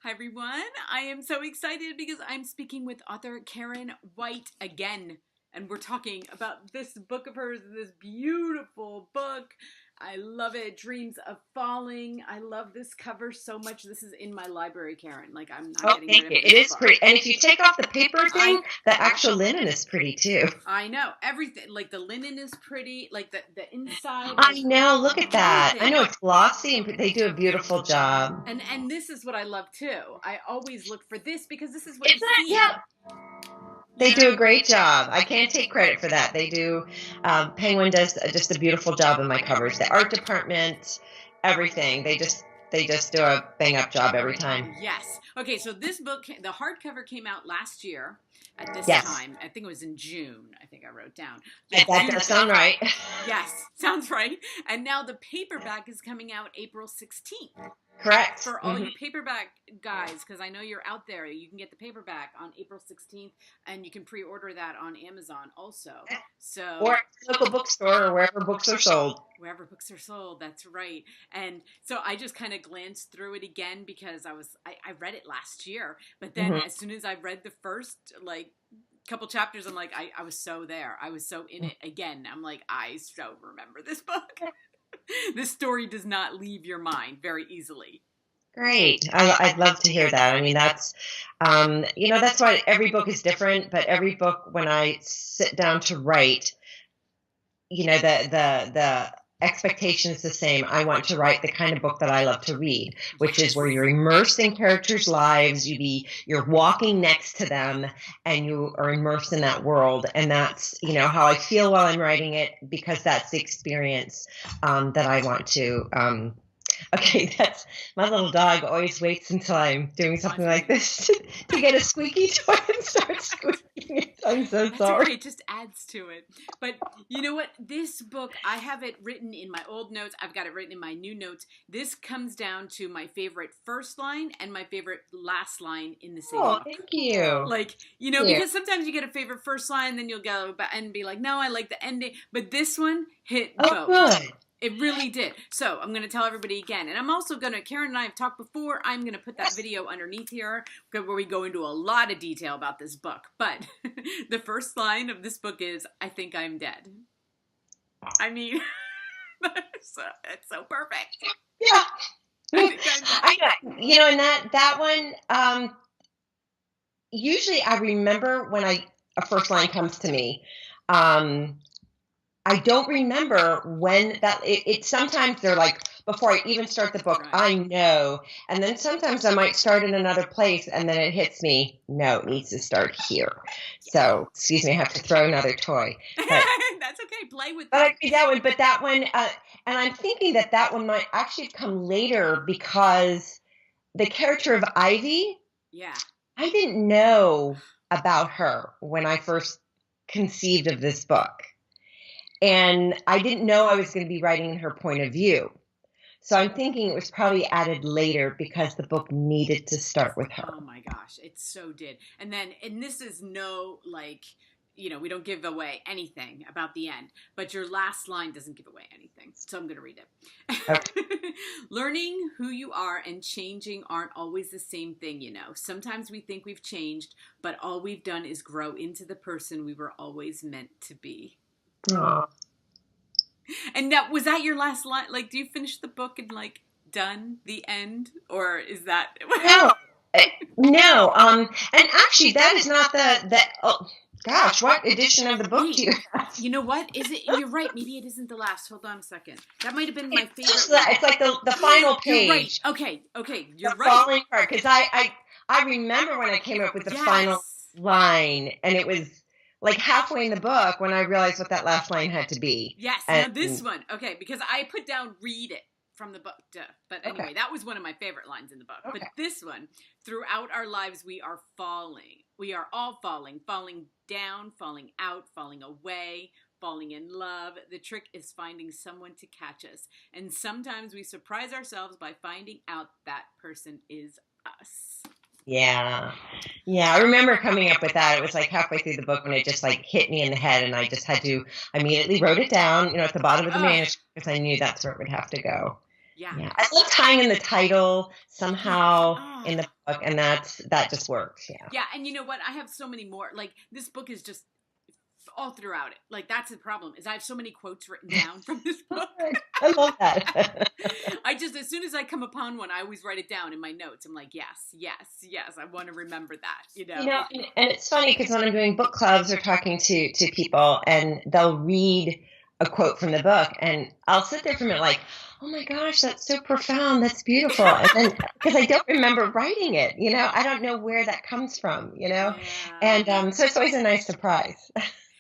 Hi everyone, I am so excited because I'm speaking with author Karen White again. And we're talking about this book of hers, this beautiful book. I love it. Dreams of Falling. I love this cover so much. This is in my library, Karen. Like, I'm not Oh, getting thank rid you. of It this is book. pretty. And if you take off the paper thing, the actual linen is pretty too. I know. Everything. Like, the linen is pretty. Like, the inside. I Like, know. Look at that. I everything. know it's glossy, and they do a beautiful job. And this is what I love too. I always look for this because this is what you Isn't it? see. Yeah. They do a great job. I can't take credit for that. They do. Penguin does just a beautiful job in my covers. The art department, everything. They just do a bang up job every time. Yes. Okay, so this book, the hardcover came out last year at this Yes. time. I think it was in June, I think I wrote down. That does sound right. Yes, sounds right. And now the paperback is coming out April 16th. Correct. For all you paperback guys, because I know you're out there, you can get the paperback on April 16th, and you can pre-order that on Amazon also. So or local bookstore or wherever books are sold. Wherever books are sold, that's right. And so I just kind of glanced through it again because I read it last year, but then as soon as I read the first couple chapters, I'm like, I was so there. I was so in it again. I'm like, I so remember this book. This story does not leave your mind very easily. Great. I'd love to hear that. I mean, that's why every book is different, but every book, when I sit down to write, the expectation is the same. I want to write the kind of book that I love to read, which is where you're immersed in characters' lives, you're walking next to them, and you are immersed in that world. And that's, how I feel while I'm writing it, because that's the experience that I want to. Okay, that's my little dog always waits until I'm doing something like this to get a squeaky toy and start squeaking. I'm so sorry. Okay, it just adds to it. But you know what? This book, I have it written in my old notes. I've got it written in my new notes. This comes down to my favorite first line and my favorite last line in the same book. Oh, thank you. Because sometimes you get a favorite first line, then you'll go and be like, no, I like the ending. But this one hit both. Good. It really did. So I'm going to tell everybody again. And I'm also going to, Karen and I have talked before, I'm going to put that video underneath here where we go into a lot of detail about this book. But the first line of this book is, I think I'm dead. I mean, it's so perfect. Yeah. I think I'm dead. And that one, usually I remember when a first line comes to me. I don't remember when it sometimes they're like, before I even start the book, I know. And then sometimes I might start in another place and then it hits me, no, it needs to start here. So, excuse me, I have to throw another toy. But, that's okay, play with that one. But that one, and I'm thinking that one might actually come later because the character of Ivy, I didn't know about her when I first conceived of this book. And I didn't know I was going to be writing in her point of view. So I'm thinking it was probably added later because the book needed to start with her. Oh my gosh, it so did. And this is no, we don't give away anything about the end, but your last line doesn't give away anything. So I'm going to read it. Okay. Learning who you are and changing aren't always the same thing, Sometimes we think we've changed, but all we've done is grow into the person we were always meant to be. Aww. And was that your last line? Like, do you finish the book and done the end, or is that no? And actually, that is not the. Oh gosh, what edition of the book do you have? You know what? Is it? You're right. Maybe it isn't the last. Hold on a second. That might have been my favorite. It's like the final page. You're right. Okay. You're the right. Falling part, because I remember when I came up with the final line, and it was like halfway in the book when I realized what that last line had to be. Yes, now this one. Okay, because I put down read it from the book. But anyway, that was one of my favorite lines in the book. Okay. But this one, throughout our lives, we are falling. We are all falling down, falling out, falling away, falling in love. The trick is finding someone to catch us. And sometimes we surprise ourselves by finding out that person is us. Yeah. I remember coming up with that. It was like halfway through the book when it just hit me in the head, and I just had to immediately wrote it down, at the bottom of the manuscript, because I knew that's where it would have to go. Yeah. Yeah. I love tying in the title somehow Oh. in the book, and that just works. Yeah. Yeah, and you know what? I have so many more. Like, this book is just all throughout it. Like, that's the problem, is I have so many quotes written down from this book. I love that. I just, as soon as I come upon one, I always write it down in my notes. I'm like, yes, yes, yes. I want to remember that, you know? And it's funny because when I'm doing book clubs or talking to people, and they'll read a quote from the book, and I'll sit there for a minute like, oh my gosh, that's so profound. That's beautiful. And then, because I don't remember writing it, I don't know where that comes from, Yeah. And so it's always a nice surprise.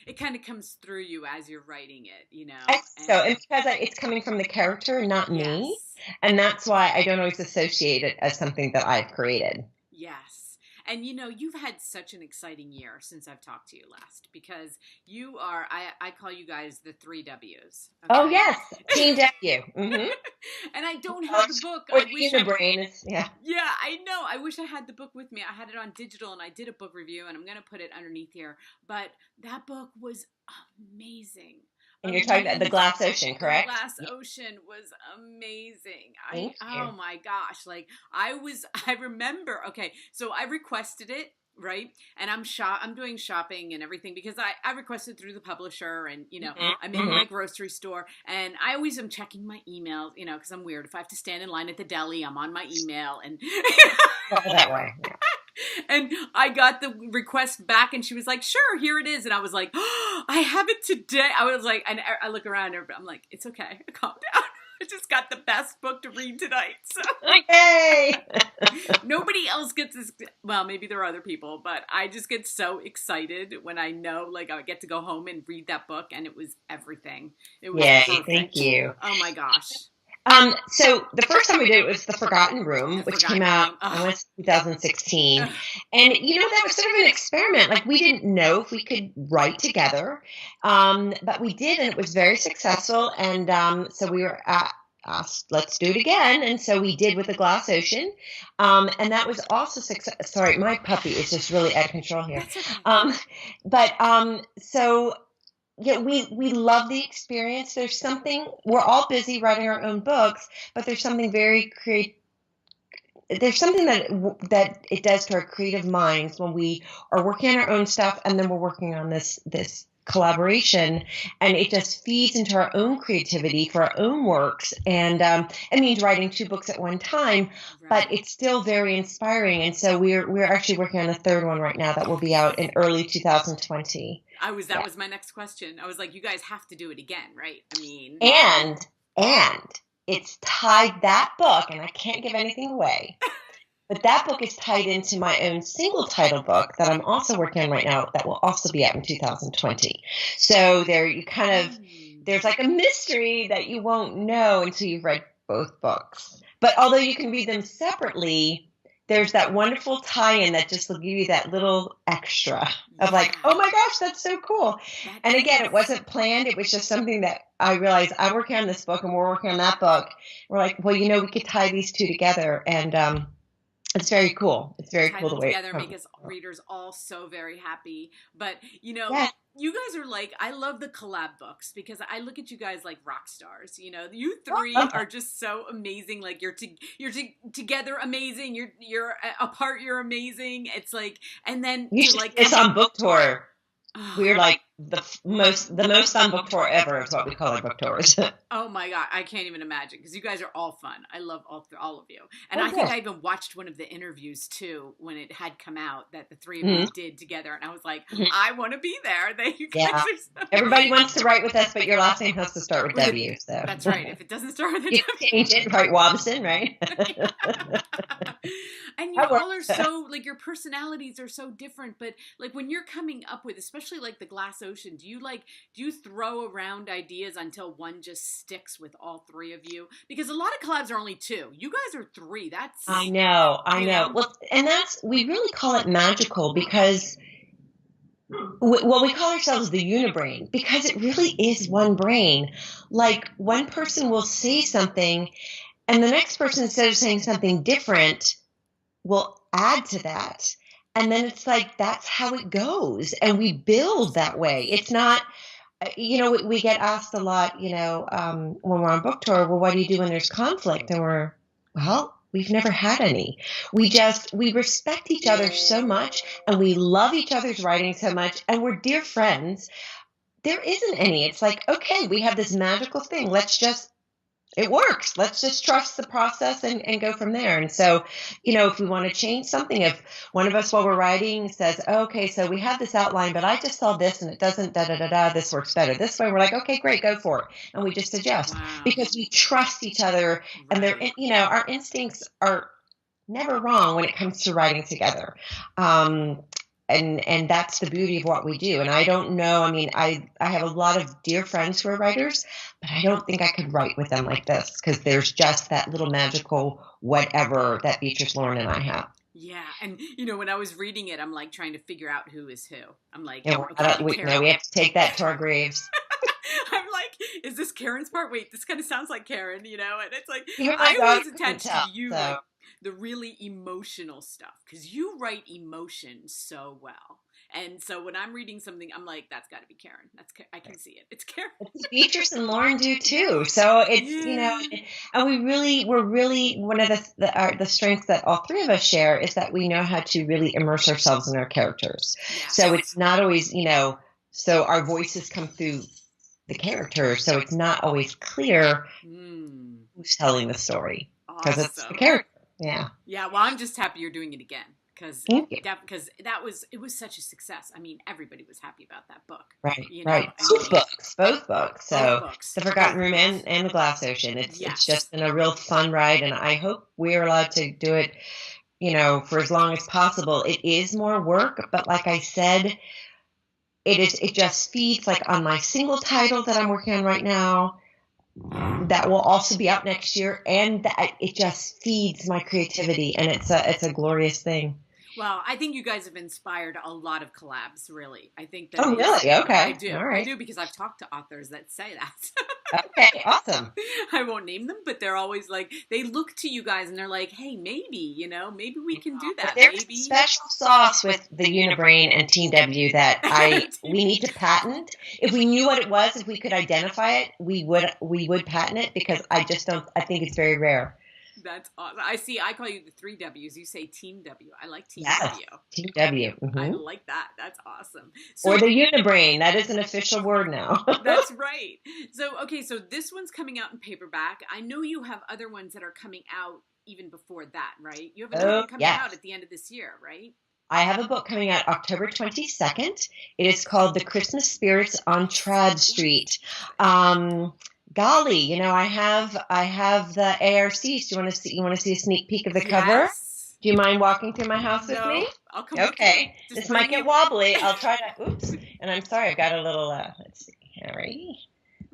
It kind of comes through you as you're writing it, you know? And because it's coming from the character, not me. And that's why I don't always associate it as something that I've created. Yes. And you've had such an exciting year since I've talked to you last, because you are, I call you guys the 3 W's. Okay? Oh, yes. Team W. Mm-hmm. And I don't have the book. Or the brain. Yeah. Yeah, I know. I wish I had the book with me. I had it on digital, and I did a book review, and I'm going to put it underneath here. But that book was amazing. And you're talking about The Glass Ocean, correct? The Glass Ocean was amazing. Oh my gosh. Like, I remember, okay, so I requested it, right? And I'm doing shopping and everything, because I requested through the publisher, and, I'm in my grocery store, and I always am checking my email, because I'm weird. If I have to stand in line at the deli, I'm on my email, and that way. Yeah. And I got the request back, and she was like, sure, here it is. And I was like, oh, I have it today. I was like, and I look around, and I'm like, it's okay. Calm down. I just got the best book to read tonight. So. Okay. Nobody else gets this. Well, maybe there are other people, but I just get so excited when I know, like, I get to go home and read that book, and it was everything. It was perfect. Thank you. Oh my gosh. So the first time we did it was The Forgotten Room, which came out in 2016. And, that was sort of an experiment. Like, we didn't know if we could write together, but we did, and it was very successful. And so we were asked, let's do it again. And so we did with The Glass Ocean. And that was also success. Sorry, my puppy is just really out of control here. So... Yeah, we love the experience. There's something, we're all busy writing our own books, but there's something very there's something that it does to our creative minds when we are working on our own stuff, and then we're working on this collaboration, and it just feeds into our own creativity for our own works. And it means writing 2 books at one time, but it's still very inspiring. And so we're actually working on a 3rd one right now that will be out in early 2020. That was my next question. I was like, you guys have to do it again, right? I mean, and it's tied, that book, and I can't give anything away, but that book is tied into my own single title book that I'm also working on right now that will also be out in 2020. So there's like a mystery that you won't know until you've read both books. But although you can read them separately, there's that wonderful tie-in that just will give you that little extra of like, oh my gosh, that's so cool. And again, it wasn't planned. It was just something that I realized, I'm working on this book and we're working on that book. We're like, well, we could tie these 2 together. And it's very cool. It's very cool to wait. Together, make us readers all so very happy. But, you guys are like, I love the collab books, because I look at you guys like rock stars. You 3 are just so amazing. Like, you're together amazing. You're apart. You're amazing. It's like, and then it's on book tour. We're like the most fun book tour ever is what we call our book tours. Oh my God, I can't even imagine, because you guys are all fun. I love all of you. And I think I even watched one of the interviews too when it had come out that the 3 of you did together, and I was like, I want to be there. Everybody wants to write with us, but your last name has to start with W. So that's right. If it doesn't start with a W, change it. Right, Wobson, right? And you all are so, like, your personalities are so different, but like when you're coming up with, especially like The Glass Ocean, do you throw around ideas until one just sticks with all 3 of you? Because a lot of collabs are only 2. You guys are 3. I know. Well, and we really call it magical, because we call ourselves the unibrain, because it really is one brain. Like, one person will say something, and the next person, instead of saying something different, will add to that. And then it's like, that's how it goes. And we build that way. It's not, We get asked a lot, when we're on book tour, well, what do you do when there's conflict? And we've never had any. We respect each other so much and we love each other's writing so much and we're dear friends. There isn't any. It's like, okay, we have this magical thing. It works. Let's just trust the process and go from there. And so, if we want to change something, if one of us while we're writing says, okay, so we have this outline, but I just saw this and it doesn't, this works better this way. We're like, okay, great, go for it. And we just adjust because we trust each other and our instincts are never wrong when it comes to writing together. And that's the beauty of what we do. And I don't know, I have a lot of dear friends who are writers, but I don't think I could write with them like this because there's just that little magical whatever that Beatrice, Lauren, and I have. Yeah, and when I was reading it, I'm like trying to figure out who is who. I'm like, we have to take that to our graves. I'm like, is this Karen's part? Wait, this kind of sounds like Karen, and it's like I always attach to you like the really emotional stuff because you write emotion so well. And so when I'm reading something, I'm like, that's got to be Karen. I can see it. It's Karen. Beatrice and Lauren do too. So it's and we're really one of the strengths that all three of us share is that we know how to really immerse ourselves in our characters. Yes. So it's not always so our voices come through the character, so it's not always clear who's telling the story because it's the character. Yeah. Yeah. Well, I'm just happy you're doing it again because it was such a success. I mean, everybody was happy about that book. Right. Right. Both books. So The Forgotten Room and The Glass Ocean. It's just been a real fun ride, and I hope we're allowed to do it, for as long as possible. It is more work, but like I said, it just feeds like on my single title that I'm working on right now. That will also be out next year, and it just feeds my creativity, and it's a glorious thing. Well, I think you guys have inspired a lot of collabs, really. I think that. Oh, really? Okay. I do. All right. I do because I've talked to authors that say that. Okay, awesome. I won't name them, but they're always like, they look to you guys and they're like, hey, maybe we can do that. There's a special sauce with the Unibrain and Team W that we need to patent. If we knew what it was, if we could identify it, we would patent it because I think it's very rare. That's awesome. I call you the 3 W's. You say Team W. I like Team W. Team W. Mm-hmm. I like that. That's awesome. Or the Unibrain. That is an official word now. That's right. So this one's coming out in paperback. I know you have other ones that are coming out even before that, right? You have another one coming out at the end of this year, right? I have a book coming out October 22nd. It is called The Christmas Spirits on Trad Street. Golly, I have the ARCs. Do you want to see a sneak peek of the cover? Do you mind walking through my house with me? I'll come. Okay. This might get wobbly. I'll try to. Oops. And I'm sorry. I've got a little. Let's see. Harry.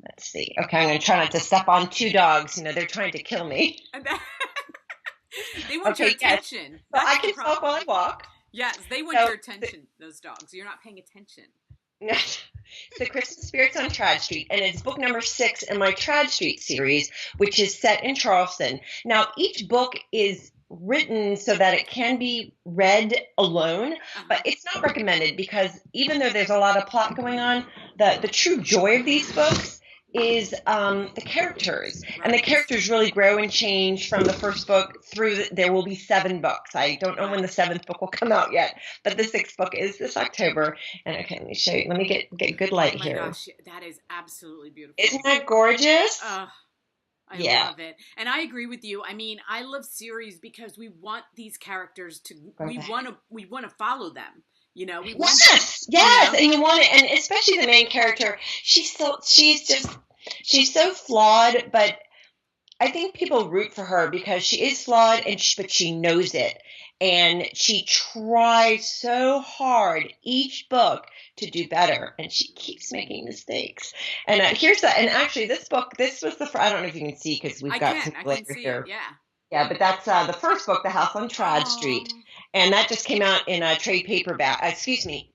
Let's see. Okay. I'm going to try not to step on two dogs. They're trying to kill me. They want your attention. Well, I can talk while I walk. Yes, they want your attention. Those dogs. You're not paying attention. The Christmas Spirits on Trad Street, and it's book number 6 in my Trad Street series, which is set in Charleston. Now, each book is written so that it can be read alone, but it's not recommended because even though there's a lot of plot going on, the true joy of these books is the characters. And the characters really grow and change from the first book through. There will be 7 books. I don't know when the 7th book will come out yet, but the 6th book is this October. And okay, let me show you. Let me get good light here. Oh my gosh, that is absolutely beautiful. Isn't that gorgeous? I love it. And I agree with you. I mean, I love series because we want these characters to, we want to follow them. Yes, and you want it, and especially the main character. She's so flawed, but I think people root for her because she is flawed, but she knows it, and she tries so hard each book to do better, and she keeps making mistakes. And and actually, this was I don't know if you can see because we've got some later here. Yeah, but that's the first book, The House on Trad Street. And that just came out in a trade paperback,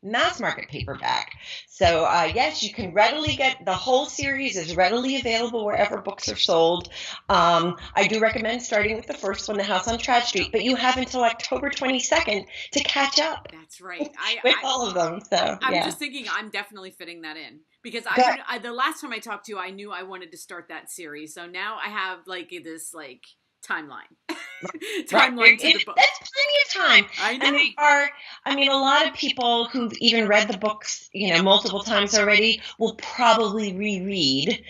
mass market paperback. So, yes, you can readily get the whole series is readily available wherever books are sold. I do recommend starting with the first one, The House on Trad Street, but you have until October 22nd to catch up. That's right. With all of them. So, I'm just thinking I'm definitely fitting that in Because the last time I talked to you, I knew I wanted to start that series. So now I have like this like timeline. Timeline to the book. That's plenty of time. I know. And a lot of people who've even read the books, multiple times already will probably reread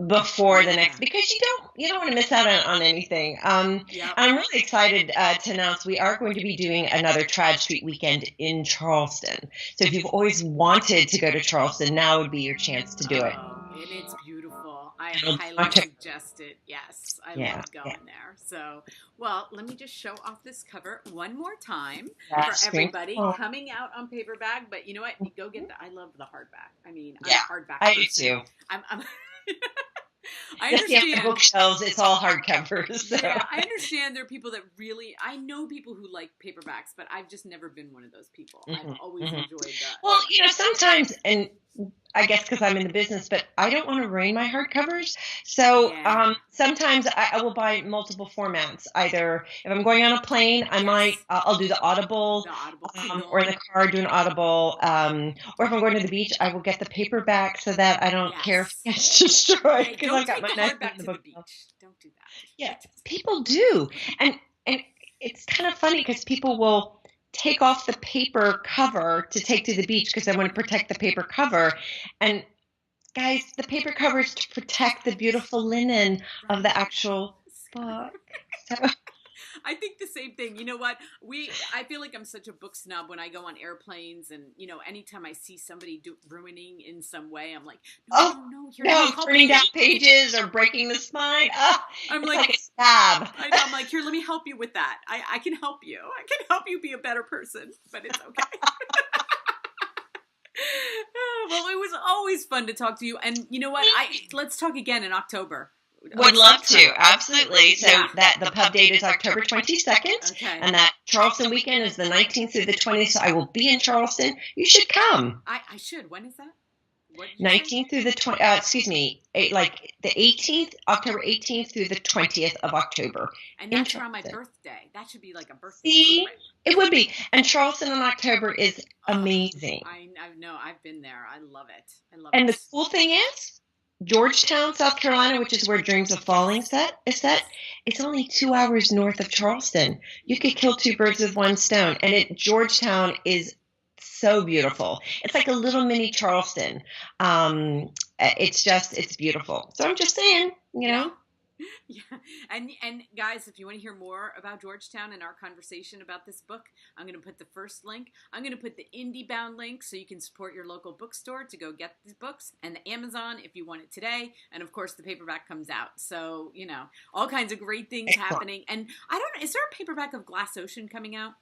before the next, because you don't want to miss out on anything. I'm really excited to announce we are going to be doing another Trad Street weekend in Charleston. So if you've always wanted to go to Charleston, now would be your chance to do it. And it's beautiful. I highly suggest it. Yes, I love going there. So, well, let me just show off this cover one more time for everybody. Coming out on paperback, but you know what? Go get I love the hardback. I mean, I'm a hardback person. I do too. I understand. The bookshelves, it's all hardcovers. So. Yeah, I understand there are people that I know people who like paperbacks, but I've just never been one of those people. I've always enjoyed that. Well, sometimes, and I guess because I'm in the business, but I don't want to ruin my hardcovers. So sometimes I will buy multiple formats. Either if I'm going on a plane, I'll do the Audible, or in the car do an Audible. Or if I'm going to the beach, I will get the paperback so that I don't care if it gets destroyed. Because I got my hardback to the beach. Don't do that. Yeah, people do, and it's kind of funny because people will take off the paper cover to take to the beach because they want to protect the paper cover. And guys, the paper cover is to protect the beautiful linen of the actual book. So. I think the same thing. You know what? I feel like I'm such a book snob when I go on airplanes, and anytime I see somebody ruining in some way, I'm like, no, turning down pages or breaking the spine. I'm like a stab. I'm like, here, let me help you with that. I can help you. I can help you be a better person, but it's okay. Well, it was always fun to talk to you, and you know what? Let's talk again in October. Would love to, absolutely. So that the pub date is October 22nd, and that Charleston weekend is the 19th through the 20th. So I will be in Charleston. You should come. I should. When is that? 19th through the 20th, like the 18th, October 18th through the 20th of October. And that's around my birthday. That should be like a birthday. See, it would be. And Charleston in October is amazing. I know. I've been there. I love it. And the cool thing is, Georgetown, South Carolina, which is where Dreams of Falling is set, it's only 2 hours north of Charleston. You could kill two birds with one stone. And Georgetown is so beautiful. It's like a little mini Charleston. It's beautiful. So I'm just saying, Yeah. And guys, if you want to hear more about Georgetown and our conversation about this book, I'm going to put the first link. I'm going to put the IndieBound link so you can support your local bookstore to go get these books, and the Amazon if you want it today. And of course, the paperback comes out. So, all kinds of great things happening. And I don't know, is there a paperback of Glass Ocean coming out?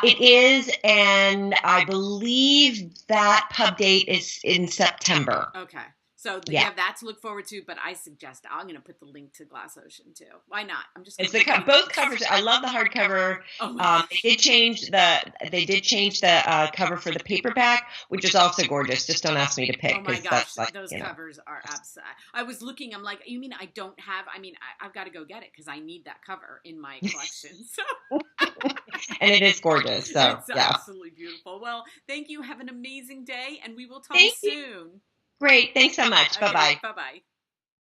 It is, and I believe that pub date is in September. Okay. So you have that to look forward to, but I suggest I'm going to put the link to Glass Ocean too. Why not? I'm just. It's both covers. I love the hardcover. They did change the cover for the paperback, which is also gorgeous. Just don't ask me to pick. Oh my gosh, those covers are absolute. I was looking. I'm like, you mean I don't have? I mean, I've got to go get it because I need that cover in my collection. So. And it is gorgeous. So it's absolutely beautiful. Well, thank you. Have an amazing day, and we will talk soon. Great. Thanks so much. Bye-bye. Bye-bye.